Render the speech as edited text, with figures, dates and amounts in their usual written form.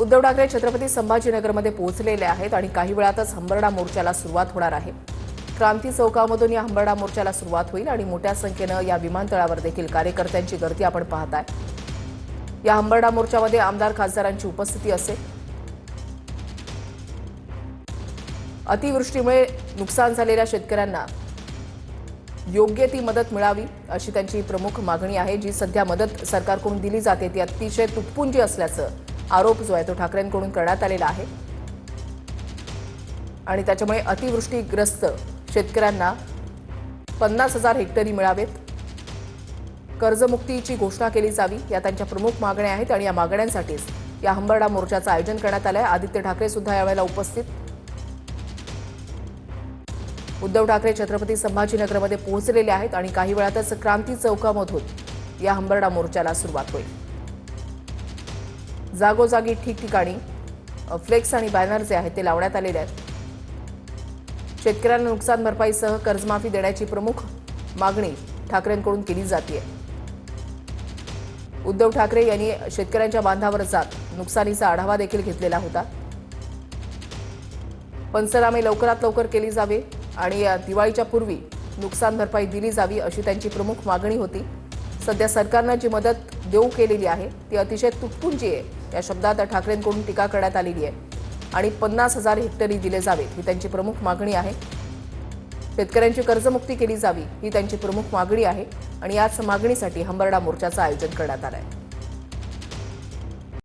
उद्धव ठाकरे छत्रपती संभाजीनगरमध्ये पोहोचलेले आहेत आणि काही वेळातच हंबरडा मोर्चाला सुरुवात होणार आहे। क्रांती चौकामधून या हंबरडा मोर्चाला सुरुवात होईल आणि मोठ्या संख्येने या विमानतळावर देखील कार्यकर्त्यांची गर्दी आपण पाहताय। या हंबरडा मोर्चामध्ये आमदार खासदारांची उपस्थिती असेल। अतिवृष्टीमुळे नुकसान झालेल्या शेतकऱ्यांना योग्य ती मदत मिळावी अशी त्यांची प्रमुख मागणी आहे। जी सध्या मदत सरकारकडून दिली जाते ती अतिशय तुटपुंजी असल्याचं आरोप जो आहे तो ठाकरेंकडून करण्यात आलेला आहे आणि त्याच्यामुळे अतिवृष्टीग्रस्त शेतकऱ्यांना 50,000 हेक्टरी मिळावेत, कर्जमुक्तीची घोषणा केली जावी या त्यांच्या प्रमुख मागण्या आहेत आणि या मागण्यांसाठीच या हंबरडा मोर्चाचं आयोजन करण्यात आलं आहे। आदित्य ठाकरे सुद्धा यावेळेला उपस्थित। उद्धव ठाकरे छत्रपती संभाजीनगरमध्ये पोहोचलेले आहेत आणि काही वेळातच क्रांती चौकामधून या हंबरडा मोर्चाला सुरुवात होईल। जागोजागी ठिकठिकाणी फ्लेक्स आणि बॅनर जे आहेत ते लावण्यात आलेले आहेत। शेतकऱ्यांना नुकसान भरपाईसह कर्जमाफी देण्याची प्रमुख मागणी ठाकरेंकडून केली जाते। उद्धव ठाकरे यांनी शेतकऱ्यांच्या बांधावर जात नुकसानीचा आढावा देखील घेतलेला होता। पंचनामे लवकरात लवकर केली जावे आणि दिवाळीच्या पूर्वी नुकसान भरपाई दिली जावी अशी त्यांची प्रमुख मागणी होती। सध्या सरकारने जी मदत देऊ केलेली आहे ती अतिशय तुटपुंजी आहे या शब्दात ठाकरेंकडून टीका करण्यात आलेली आहे आणि 50,000 हेक्टरी दिले जावेत ही त्यांची प्रमुख मागणी आहे। शेतकऱ्यांची कर्जमुक्ती केली जावी ही त्यांची प्रमुख मागणी आहे आणि याच मागणीसाठी हंबरडा मोर्चाचं आयोजन करण्यात आलं आहे।